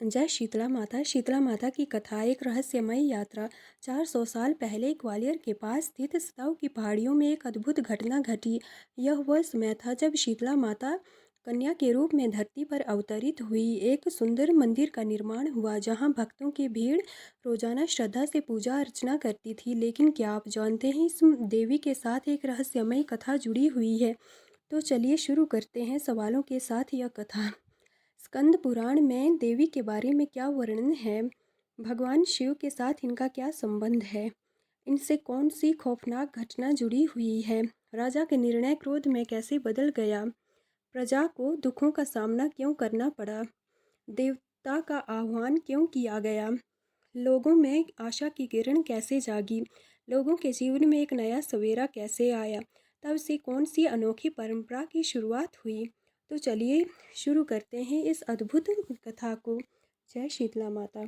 जय शीतला माता। शीतला माता की कथा एक रहस्यमय यात्रा। 400 साल पहले ग्वालियर के पास स्थित सताऊ की पहाड़ियों में एक अद्भुत घटना घटी। यह वह समय था जब शीतला माता कन्या के रूप में धरती पर अवतरित हुई। एक सुंदर मंदिर का निर्माण हुआ जहां भक्तों की भीड़ रोजाना श्रद्धा से पूजा अर्चना करती थी। लेकिन क्या आप जानते हैं, इस देवी के साथ एक रहस्यमय कथा जुड़ी हुई है? तो चलिए शुरू करते हैं सवालों के साथ यह कथा। स्कंद पुराण में देवी के बारे में क्या वर्णन है? भगवान शिव के साथ इनका क्या संबंध है? इनसे कौन सी खौफनाक घटना जुड़ी हुई है? राजा के निर्णय क्रोध में कैसे बदल गया? प्रजा को दुखों का सामना क्यों करना पड़ा? देवता का आह्वान क्यों किया गया? लोगों में आशा की किरण कैसे जागी? लोगों के जीवन में एक नया सवेरा कैसे आया? तब से कौन सी अनोखी परंपरा की शुरुआत हुई? तो चलिए शुरू करते हैं इस अद्भुत कथा को। जय शीतला माता।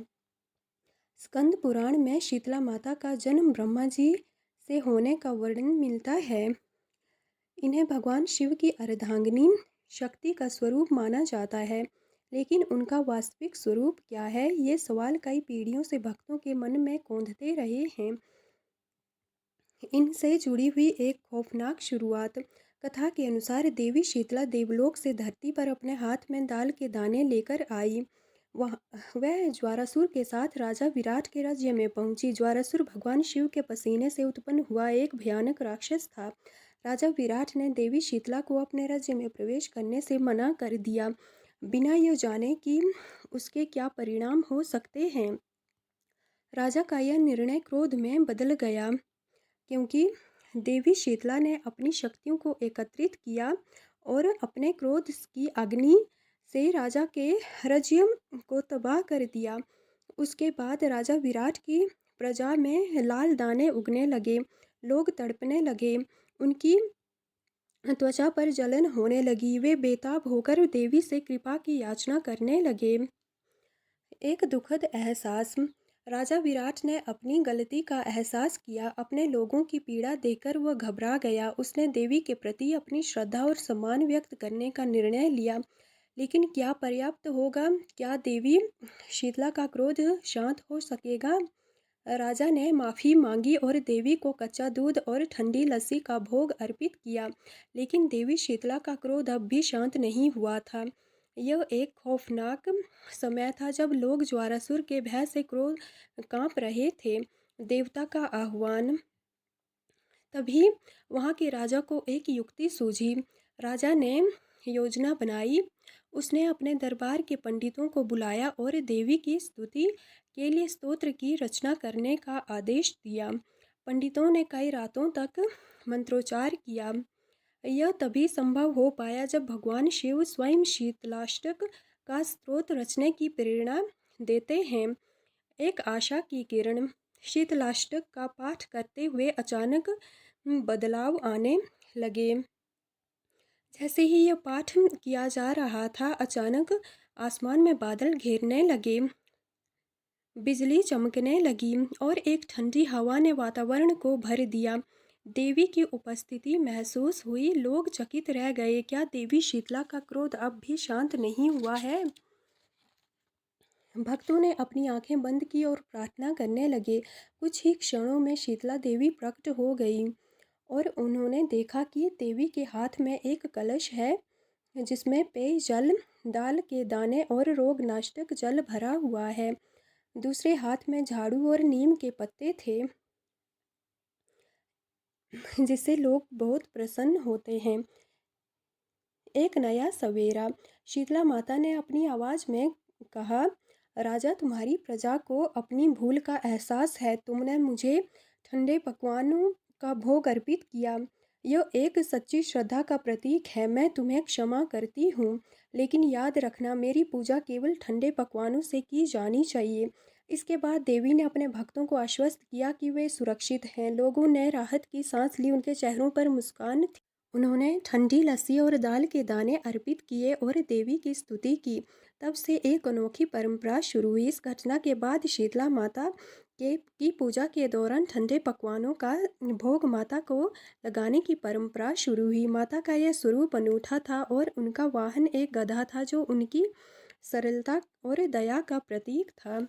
स्कंद पुराण में शीतला माता का जन्म ब्रह्मा जी से होने का वर्णन मिलता है। इन्हें भगवान शिव की अर्धांगिनी शक्ति का स्वरूप माना जाता है, लेकिन उनका वास्तविक स्वरूप क्या है, ये सवाल कई पीढ़ियों से भक्तों के मन में कौंधते रहे हैं। इनसे जुड़ी हुई एक खौफनाक शुरुआत। कथा के अनुसार देवी शीतला देवलोक से धरती पर अपने हाथ में दाल के दाने लेकर आई। वह ज्वारासुर के साथ राजा विराट के राज्य में पहुंची। ज्वारासुर भगवान शिव के पसीने से उत्पन्न हुआ एक भयानक राक्षस था। राजा विराट ने देवी शीतला को अपने राज्य में प्रवेश करने से मना कर दिया, बिना यह जाने कि उसके क्या परिणाम हो सकते हैं। राजा का यह निर्णय क्रोध में बदल गया, क्योंकि देवी शीतला ने अपनी शक्तियों को एकत्रित किया और अपने क्रोध की अग्नि से राजा के राज्य को तबाह कर दिया। उसके बाद राजा विराट की प्रजा में लाल दाने उगने लगे, लोग तड़पने लगे, उनकी त्वचा पर जलन होने लगी। वे बेताब होकर देवी से कृपा की याचना करने लगे। एक दुखद एहसास। राजा विराट ने अपनी गलती का एहसास किया। अपने लोगों की पीड़ा देखकर वह घबरा गया। उसने देवी के प्रति अपनी श्रद्धा और सम्मान व्यक्त करने का निर्णय लिया। लेकिन क्या पर्याप्त होगा? क्या देवी शीतला का क्रोध शांत हो सकेगा? राजा ने माफ़ी मांगी और देवी को कच्चा दूध और ठंडी लस्सी का भोग अर्पित किया। लेकिन देवी शीतला का क्रोध अब भी शांत नहीं हुआ था। यह एक खौफनाक समय था जब लोग ज्वारासुर के भय से क्रोध कांप रहे थे। देवता का आह्वान। तभी वहाँ के राजा को एक युक्ति सूझी। राजा ने योजना बनाई। उसने अपने दरबार के पंडितों को बुलाया और देवी की स्तुति के लिए स्तोत्र की रचना करने का आदेश दिया। पंडितों ने कई रातों तक मंत्रोच्चार किया। यह तभी संभव हो पाया जब भगवान शिव स्वयं शीतलाष्टक का स्तोत्र रचने की प्रेरणा देते हैं। एक आशा की किरण। शीतलाष्टक का पाठ करते हुए अचानक बदलाव आने लगे। जैसे ही यह पाठ किया जा रहा था, अचानक आसमान में बादल घेरने लगे, बिजली चमकने लगी और एक ठंडी हवा ने वातावरण को भर दिया। देवी की उपस्थिति महसूस हुई। लोग चकित रह गए। क्या देवी शीतला का क्रोध अब भी शांत नहीं हुआ है? भक्तों ने अपनी आंखें बंद की और प्रार्थना करने लगे। कुछ ही क्षणों में शीतला देवी प्रकट हो गई और उन्होंने देखा कि देवी के हाथ में एक कलश है, जिसमें पेय जल, दाल के दाने और रोगनाशक जल भरा हुआ है। दूसरे हाथ में झाड़ू और नीम के पत्ते थे, जिससे लोग बहुत प्रसन्न होते हैं। एक नया सवेरा। शीतला माता ने अपनी आवाज़ में कहा, राजा, तुम्हारी प्रजा को अपनी भूल का एहसास है। तुमने मुझे ठंडे पकवानों का भोग अर्पित किया। यह एक सच्ची श्रद्धा का प्रतीक है। मैं तुम्हें क्षमा करती हूँ, लेकिन याद रखना, मेरी पूजा केवल ठंडे पकवानों से की जानी चाहिए। इसके बाद देवी ने अपने भक्तों को आश्वस्त किया कि वे सुरक्षित हैं। लोगों ने राहत की सांस ली। उनके चेहरों पर मुस्कान थी। उन्होंने ठंडी लस्सी और दाल के दाने अर्पित किए और देवी की स्तुति की। तब से एक अनोखी परंपरा शुरू हुई। इस घटना के बाद शीतला माता की पूजा के दौरान ठंडे पकवानों का भोग माता को लगाने की परंपरा शुरू हुई। माता का यह स्वरूप अनूठा था और उनका वाहन एक गधा था जो उनकी सरलता और दया का प्रतीक था।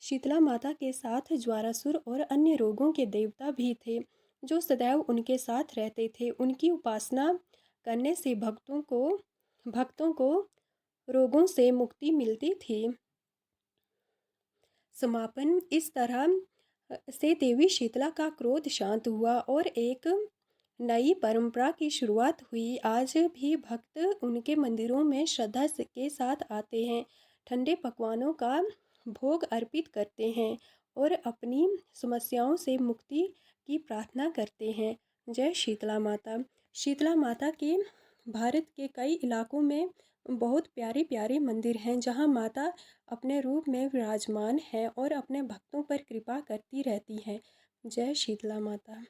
शीतला माता के साथ ज्वारासुर और अन्य रोगों के देवता भी थे, जो सदैव उनके साथ रहते थे। उनकी उपासना करने से भक्तों को रोगों से मुक्ति मिलती थी। समापन इस तरह से देवी शीतला का क्रोध शांत हुआ और एक नई परंपरा की शुरुआत हुई। आज भी भक्त उनके मंदिरों में श्रद्धा के साथ आते हैं, ठंडे पकवानों का भोग अर्पित करते हैं और अपनी समस्याओं से मुक्ति की प्रार्थना करते हैं। जय शीतला माता। शीतला माता के भारत के कई इलाकों में बहुत प्यारे प्यारे मंदिर हैं, जहां माता अपने रूप में विराजमान है और अपने भक्तों पर कृपा करती रहती है। जय शीतला माता।